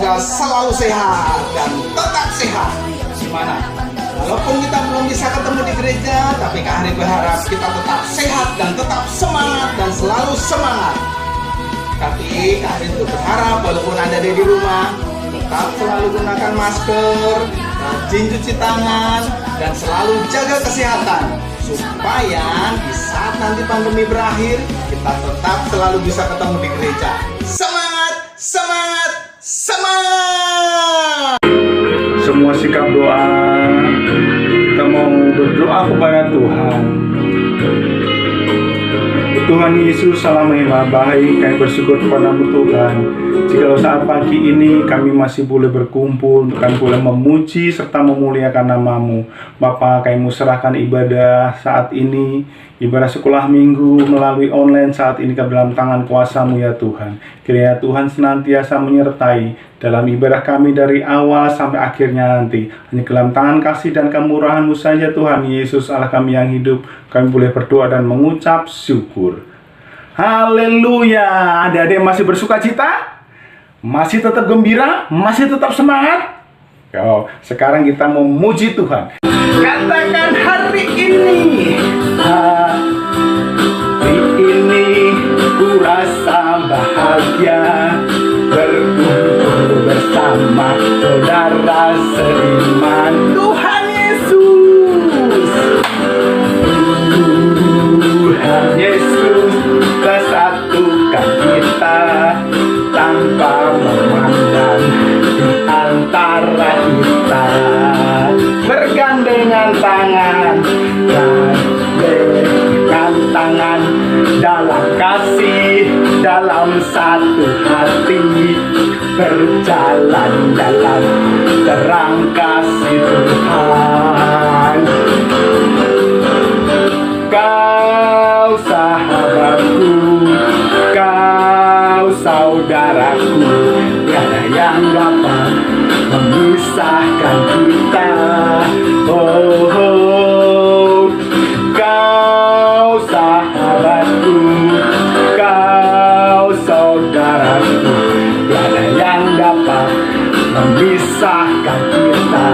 semoga selalu sehat dan tetap sehat. Gimana? Walaupun kita belum bisa ketemu di gereja, tapi Kak Hari berharap kita tetap sehat dan tetap semangat dan selalu semangat. Tapi Kak Hari juga berharap walaupun Anda ada di rumah, tetap selalu gunakan masker, rajin cuci tangan, dan selalu jaga kesehatan. Supaya di saat nanti pandemi berakhir, kita tetap selalu bisa ketemu di gereja. Semangat, semangat, semangat! Semua sikap doa, kita mau berdoa kepada Tuhan. Tuhan Yesus, salam hebat baik, kami bersyukur kepadamu Tuhan. Jikalau saat pagi ini kami masih boleh berkumpul, kami boleh memuji serta memuliakan namamu. Bapa, kami mau serahkan ibadah saat ini, ibadah sekolah minggu melalui online saat ini ke dalam tangan kuasa-Mu ya Tuhan. Kiranya Tuhan senantiasa menyertai dalam ibadah kami dari awal sampai akhirnya nanti. Hanya ke dalam tangan kasih dan kemurahan-Mu saja Tuhan Yesus Allah kami yang hidup, kami boleh berdoa dan mengucap syukur. Haleluya. Adik-adik masih bersuka cita? Masih tetap gembira? Masih tetap semangat? Yo, sekarang kita memuji Tuhan. Katakan hari ini ku rasa bahagia berkumpul bersama saudara seiman Tuhan Yesus. Tuhan Yesus kesatukan kita tanpa memandang di antara kita, bergandengan tangan, gandengan tangan dalam kasih, dalam satu hati, berjalan dalam terang kasih Tuhan. Kau sahabatku, kau saudaraku, tiada yang dapat memisahkan kita. Oh, oh. Kau sahabatku, kau saudaraku, tiada yang dapat memisahkan kita.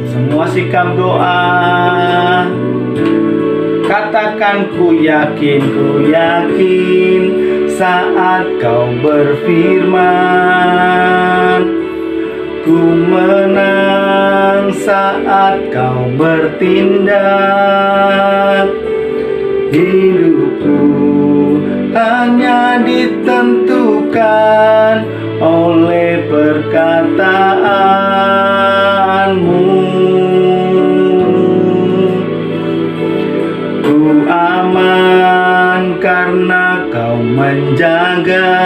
Semua sikap doa, katakan ku yakin saat kau berfirman. Ku menang saat kau bertindak. Hidupku hanya ditentukan oleh perkataanmu. Ku aman karena kau menjaga.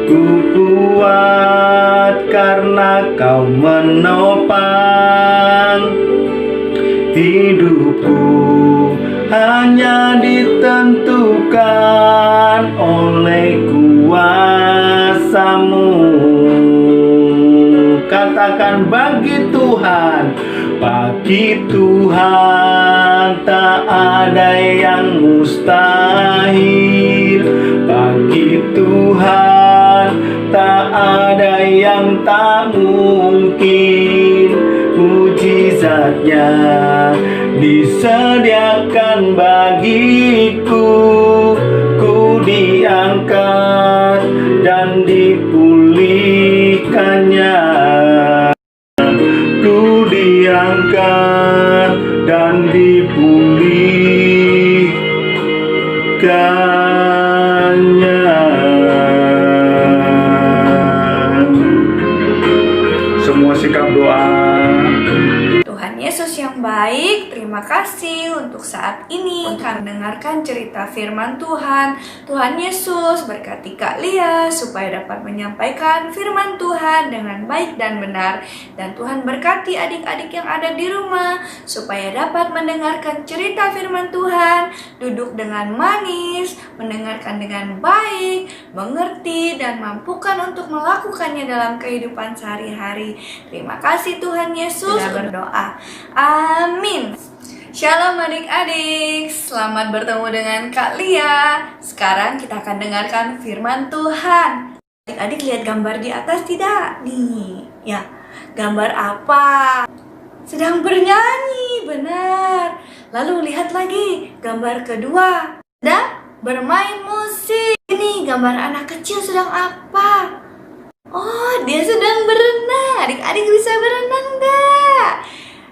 Ku kuat karena kau menopang. Hidupku hanya ditentukan oleh kuasa-Mu. Katakan bagi Tuhan tak ada yang mustahil. Bagi Tuhan tak ada yang tak mungkin. Mujizatnya disediakan bagiku. Ku diangkat dan dipulihkannya. Ku diangkat dan dipulihkannya. Terima kasih untuk saat ini kami mendengarkan cerita firman Tuhan. Tuhan Yesus berkati Kak Lia supaya dapat menyampaikan firman Tuhan dengan baik dan benar. Dan Tuhan berkati adik-adik yang ada di rumah supaya dapat mendengarkan cerita firman Tuhan, duduk dengan manis, mendengarkan dengan baik, mengerti dan mampukan untuk melakukannya dalam kehidupan sehari-hari. Terima kasih Tuhan Yesus. Kita berdoa. Amin. Shalom adik-adik, selamat bertemu dengan Kak Lia. Sekarang kita akan dengarkan firman Tuhan. Adik-adik lihat gambar di atas tidak? Nih, ya. Gambar apa? Sedang bernyanyi, benar. Lalu lihat lagi, gambar kedua. Sedang bermain musik. Ini gambar anak kecil sedang apa? Oh, dia sedang berenang. Adik-adik bisa berenang enggak?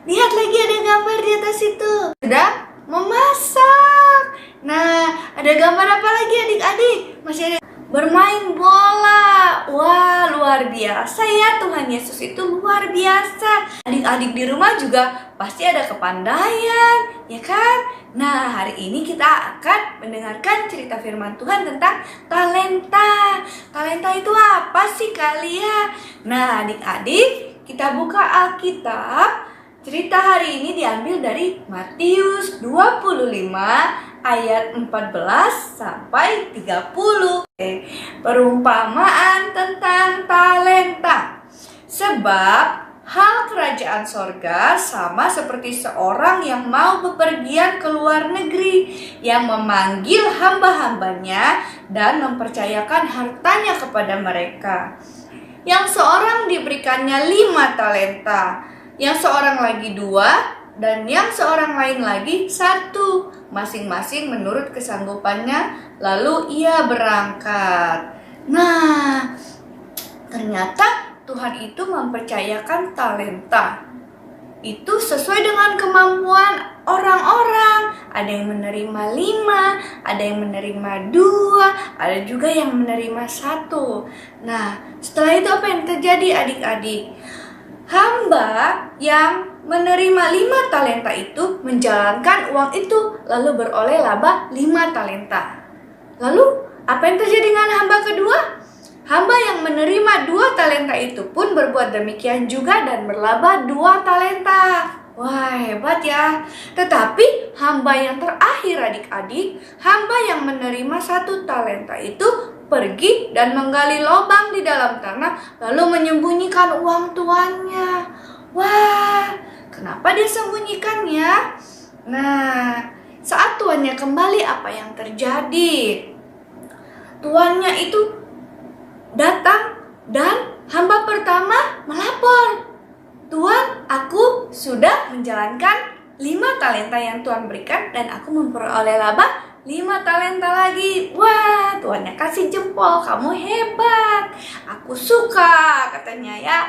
Lihat lagi ada gambar di atas itu. Sedang memasak. Nah, ada gambar apa lagi adik-adik? Masih ada bermain bola. Wah, luar biasa ya, Tuhan Yesus itu luar biasa. Adik-adik di rumah juga pasti ada kepandaian, ya kan? Nah, hari ini kita akan mendengarkan cerita firman Tuhan tentang talenta. Talenta itu apa sih Kak Lia? Nah, adik-adik, kita buka Alkitab. Cerita hari ini diambil dari Matius 25 ayat 14 sampai 30. Perumpamaan tentang talenta. Sebab hal kerajaan sorga sama seperti seorang yang mau bepergian ke luar negeri, yang memanggil hamba-hambanya dan mempercayakan hartanya kepada mereka. Yang seorang diberikannya 5 talenta, yang seorang lagi 2, dan yang seorang lain lagi 1, masing-masing menurut kesanggupannya. Lalu ia berangkat. Nah, ternyata Tuhan itu mempercayakan talenta itu sesuai dengan kemampuan orang-orang. Ada yang menerima 5, ada yang menerima 2, ada juga yang menerima 1. Nah, setelah itu apa yang terjadi adik-adik? Hamba yang menerima 5 talenta itu menjalankan uang itu, lalu beroleh laba 5 talenta. Lalu apa yang terjadi dengan hamba kedua? Hamba yang menerima 2 talenta itu pun berbuat demikian juga dan berlaba 2 talenta. Wah, hebat ya. Tetapi hamba yang terakhir adik-adik, hamba yang menerima 1 talenta itu pergi dan menggali lubang di dalam tanah, lalu menyembunyikan uang tuannya. Wah, kenapa dia sembunyikannya? Nah, saat tuannya kembali, apa yang terjadi? Tuannya itu datang dan hamba pertama melapor, "Tuan, aku sudah menjalankan 5 talenta yang Tuan berikan dan aku memperoleh laba 5 talenta lagi." Wah, tuannya kasih jempol, "Kamu hebat, aku suka," katanya ya.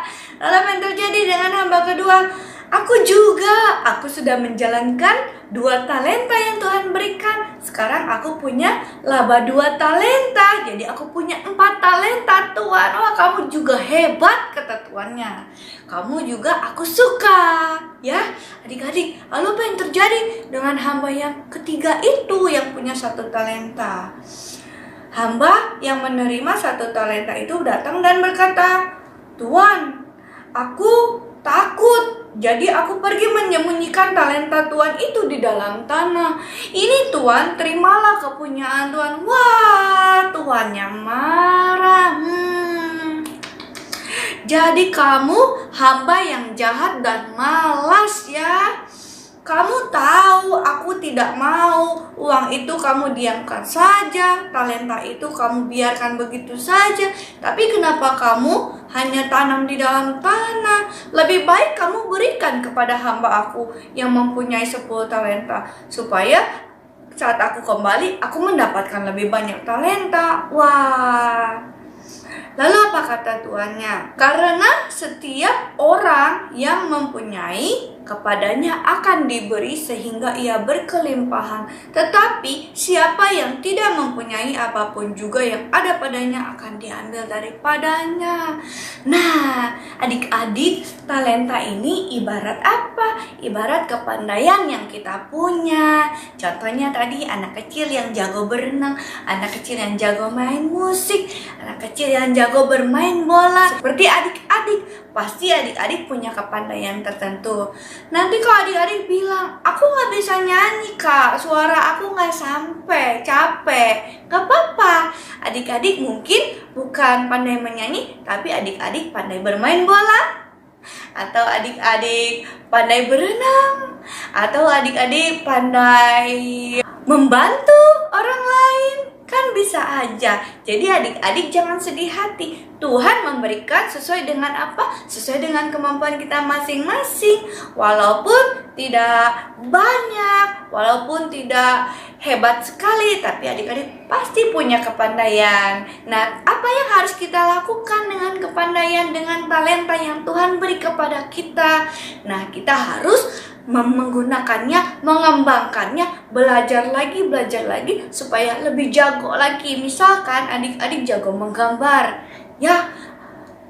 Lalu apa yang terjadi dengan hamba kedua? "Aku juga, aku sudah menjalankan 2 talenta yang Tuhan berikan. Sekarang aku punya laba 2 talenta, jadi aku punya 4 talenta, Tuan." "Wah, kamu juga hebat," kata tuannya. "Kamu juga, aku suka." Ya, adik-adik, lalu apa yang terjadi dengan hamba yang ketiga itu yang punya 1 talenta? Hamba yang menerima 1 talenta itu datang dan berkata, "Tuan, aku takut. Jadi aku pergi menyembunyikan talenta Tuan itu di dalam tanah. Ini Tuan, terimalah kepunyaan Tuan." Wah, tuannya marah. Jadi kamu hamba yang jahat dan malas ya. Kamu tahu aku tidak mau. Uang itu kamu diamkan saja, talenta itu kamu biarkan begitu saja. Tapi kenapa kamu hanya tanam di dalam tanah? Lebih baik kamu berikan kepada hamba aku yang mempunyai 10 talenta, supaya saat aku kembali, aku mendapatkan lebih banyak talenta. Wah. Lalu apa kata tuannya? Karena setiap orang yang mempunyai kepadanya akan diberi sehingga ia berkelimpahan. Tetapi siapa yang tidak mempunyai apapun juga yang ada padanya akan diambil daripadanya. Nah, adik-adik, talenta ini ibarat apa? Ibarat kepandaian yang kita punya. Contohnya tadi anak kecil yang jago berenang, anak kecil yang jago main musik, anak kecil yang jago bermain bola. Seperti adik-adik, pasti adik-adik punya kepandaian tertentu. Nanti kalau adik-adik bilang, aku gak bisa nyanyi kak, suara aku gak sampai, capek. Gak apa-apa, adik-adik mungkin bukan pandai menyanyi, tapi adik-adik pandai bermain bola, atau adik-adik pandai berenang, atau adik-adik pandai membantu orang lain. Kan bisa aja. Jadi adik-adik jangan sedih hati. Tuhan memberikan sesuai dengan apa? Sesuai dengan kemampuan kita masing-masing. Walaupun tidak banyak, walaupun tidak hebat sekali, tapi adik-adik pasti punya kepandaian. Nah, apa yang harus kita lakukan dengan kepandaian, dengan talenta yang Tuhan beri kepada kita? Nah, kita harus menggunakannya, mengembangkannya, belajar lagi supaya lebih jago lagi. Misalkan adik-adik jago menggambar, ya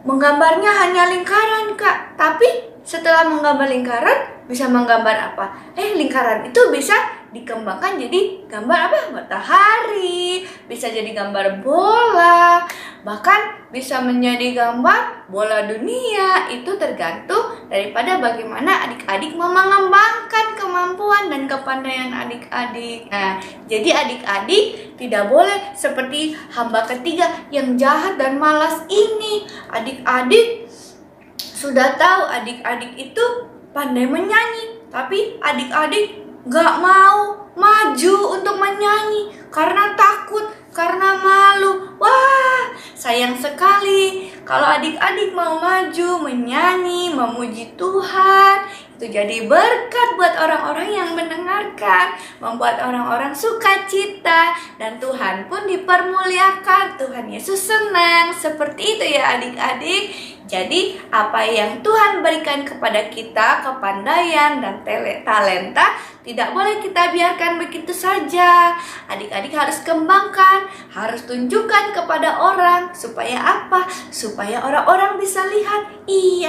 menggambarnya hanya lingkaran kak, tapi setelah menggambar lingkaran bisa menggambar apa? Lingkaran itu bisa dikembangkan jadi gambar apa? Matahari, bisa jadi gambar bola, bahkan bisa menjadi gambar bola dunia. Itu tergantung daripada bagaimana adik-adik mengembangkan kemampuan dan kepandaian adik-adik. Nah, jadi adik-adik tidak boleh seperti hamba ketiga yang jahat dan malas ini. Adik-adik sudah tahu adik-adik itu pandai menyanyi, tapi adik-adik gak mau maju untuk menyanyi karena takut, karena malu. Wah, sayang sekali. Kalau adik-adik mau maju, menyanyi, memuji Tuhan, itu jadi berkat buat orang-orang yang mendengarkan, membuat orang-orang sukacita, dan Tuhan pun dipermuliakan. Tuhan Yesus senang. Seperti itu ya adik-adik. Jadi apa yang Tuhan berikan kepada kita, kepandaian dan talenta, tidak boleh kita biarkan begitu saja. Adik-adik harus kembangkan, harus tunjukkan kepada orang. Supaya apa? Supaya orang-orang bisa lihat,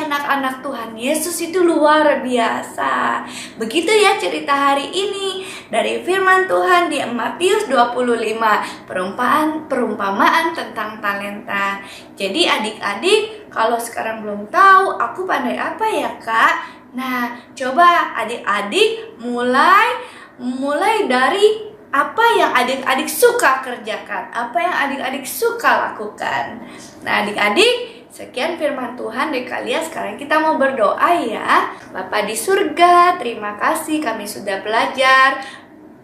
anak-anak Tuhan Yesus itu luar biasa. Begitu ya cerita hari ini dari firman Tuhan di Matius 25, perumpamaan tentang talenta. Jadi adik-adik, kalau sekarang belum tahu aku pandai apa ya kak? Nah, coba adik-adik mulai dari apa yang adik-adik suka kerjakan, apa yang adik-adik suka lakukan. Nah adik-adik, sekian firman Tuhan dari kalian. Sekarang kita mau berdoa ya. Bapa di surga, terima kasih kami sudah belajar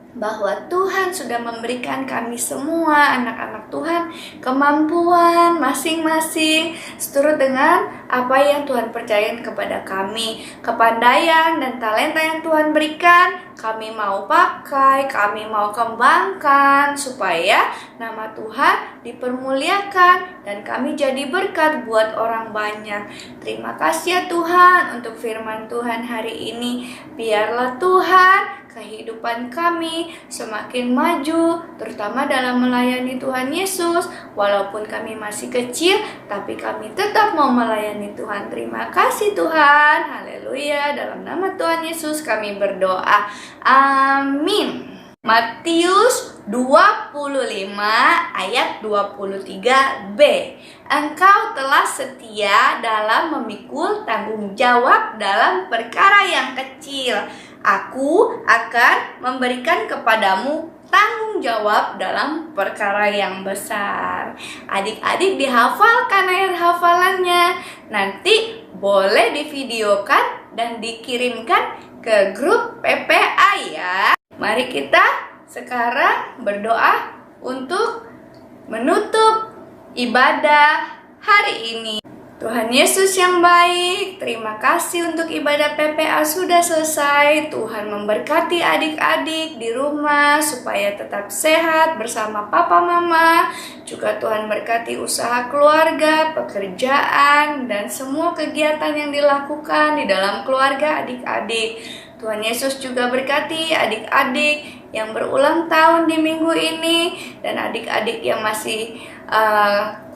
bahwa Tuhan sudah memberikan kami semua anak-anak Tuhan kemampuan masing-masing seturut dengan apa yang Tuhan percayakan kepada kami. Kepandaian dan talenta yang Tuhan berikan, kami mau pakai, kami mau kembangkan supaya nama Tuhan dipermuliakan dan kami jadi berkat buat orang banyak. Terima kasih ya Tuhan untuk firman Tuhan hari ini. Biarlah Tuhan kehidupan kami semakin maju, terutama dalam melayani Tuhan Yesus. Walaupun kami masih kecil, tapi kami tetap mau melayani Tuhan. Terima kasih Tuhan. Haleluya. Dalam nama Tuhan Yesus kami berdoa. Amin. Matius 25 ayat 23b. Engkau telah setia dalam memikul tanggung jawab dalam perkara yang kecil. Aku akan memberikan kepadamu tanggung jawab dalam perkara yang besar. Adik-adik dihafalkan ayat hafalannya. Nanti boleh divideokan dan dikirimkan ke grup PPA ya. Mari kita sekarang berdoa untuk menutup ibadah hari ini. Tuhan Yesus yang baik, terima kasih untuk ibadah PPA sudah selesai. Tuhan memberkati adik-adik di rumah supaya tetap sehat bersama papa mama. Juga Tuhan berkati usaha keluarga, pekerjaan, dan semua kegiatan yang dilakukan di dalam keluarga adik-adik. Tuhan Yesus juga berkati adik-adik yang berulang tahun di minggu ini dan adik-adik yang masih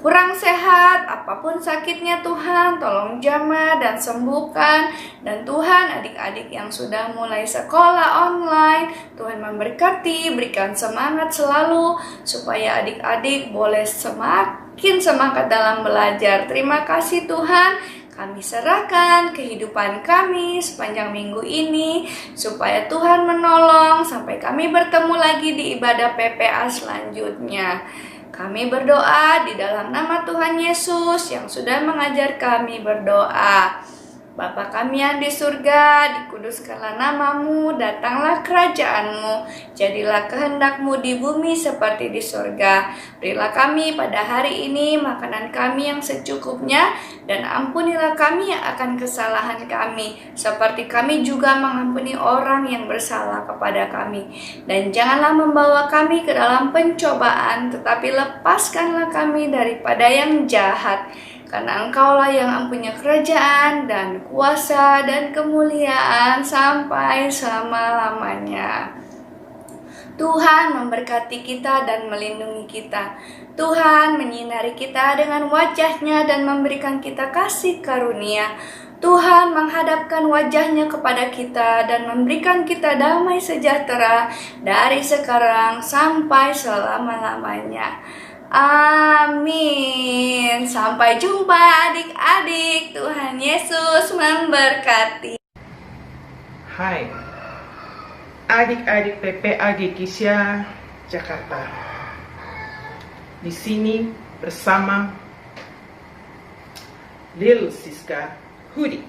kurang sehat, apapun sakitnya Tuhan, tolong jamah dan sembuhkan. Dan Tuhan, adik-adik yang sudah mulai sekolah online, Tuhan memberkati, berikan semangat selalu, supaya adik-adik boleh semakin semangat dalam belajar. Terima kasih Tuhan, kami serahkan kehidupan kami sepanjang minggu ini, supaya Tuhan menolong sampai kami bertemu lagi di ibadah PPA selanjutnya. Kami berdoa di dalam nama Tuhan Yesus yang sudah mengajar kami berdoa. Bapa kami yang di surga, dikuduskanlah namamu, datanglah kerajaanmu, jadilah kehendakmu di bumi seperti di surga. Berilah kami pada hari ini makanan kami yang secukupnya, dan ampunilah kami yang akan kesalahan kami, seperti kami juga mengampuni orang yang bersalah kepada kami. Dan janganlah membawa kami ke dalam pencobaan, tetapi lepaskanlah kami daripada yang jahat. Karena Engkaulah yang mempunyai kerajaan dan kuasa dan kemuliaan sampai selama-lamanya. Tuhan memberkati kita dan melindungi kita. Tuhan menyinari kita dengan wajah-Nya dan memberikan kita kasih karunia. Tuhan menghadapkan wajah-Nya kepada kita dan memberikan kita damai sejahtera dari sekarang sampai selama-lamanya. Amin. Sampai jumpa adik-adik. Tuhan Yesus memberkati. Hai, adik-adik PPA Gekisya Jakarta. Di sini bersama Lil Siska Hudi.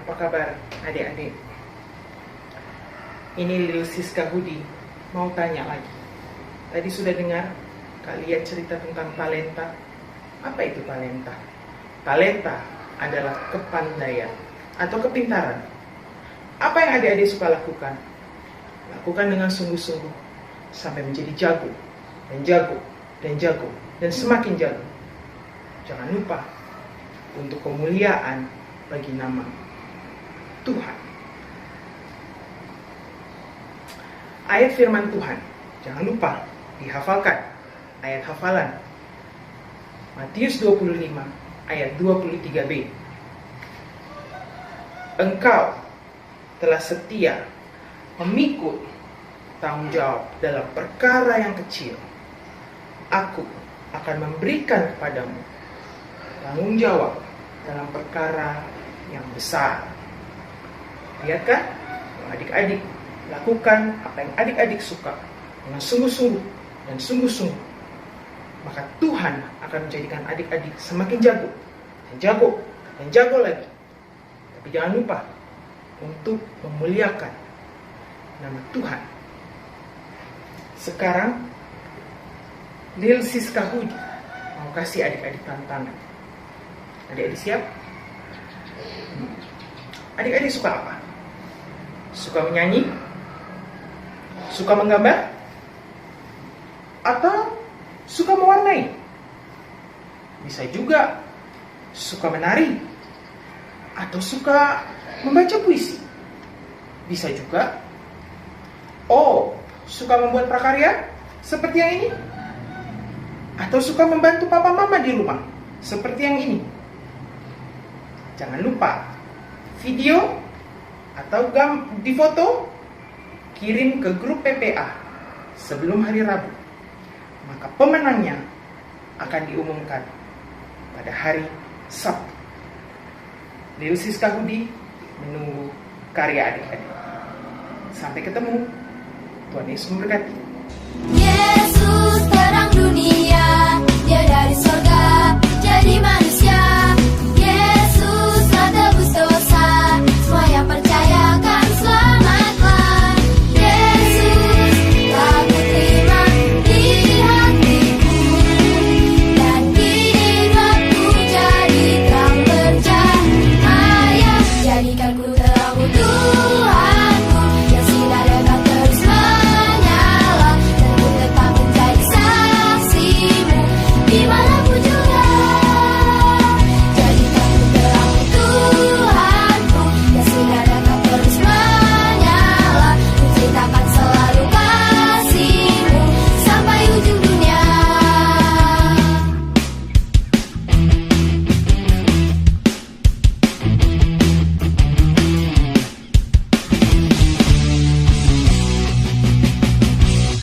Apa kabar adik-adik? Ini Lil Siska Hudi mau tanya lagi. Tadi sudah dengar kalian cerita tentang talenta. Apa itu talenta? Talenta adalah kepandaian atau kepintaran. Apa yang adik-adik suka lakukan? Lakukan dengan sungguh-sungguh sampai menjadi jago dan jago dan jago dan semakin jago. Jangan lupa untuk kemuliaan bagi nama Tuhan. Ayat firman Tuhan, jangan lupa dihafalkan. Ayat hafalan Matius 25 ayat 23b. Engkau telah setia memikul tanggung jawab dalam perkara yang kecil. Aku akan memberikan kepadamu tanggung jawab dalam perkara yang besar. Lihat kan? Adik-adik lakukan apa yang adik-adik suka dengan sungguh-sungguh dan sungguh-sungguh, maka Tuhan akan menjadikan adik-adik semakin jago dan jago dan jago lagi. Tapi jangan lupa untuk memuliakan nama Tuhan. Sekarang Lil Siska Hudi mau kasih adik-adik tantangan. Adik-adik siap? Adik-adik suka apa? Suka menyanyi? Suka menggambar? Atau suka mewarnai? Bisa juga suka menari, atau suka membaca puisi. Bisa juga suka membuat prakarya seperti yang ini, atau suka membantu papa mama di rumah seperti yang ini. Jangan lupa video atau di foto kirim ke grup PPA sebelum hari Rabu. Maka pemenangnya akan diumumkan pada hari Sabtu. Lil Siska Hudi menunggu karya adik-adik. Sampai ketemu. Tuhan Yesus memberkati. Yesus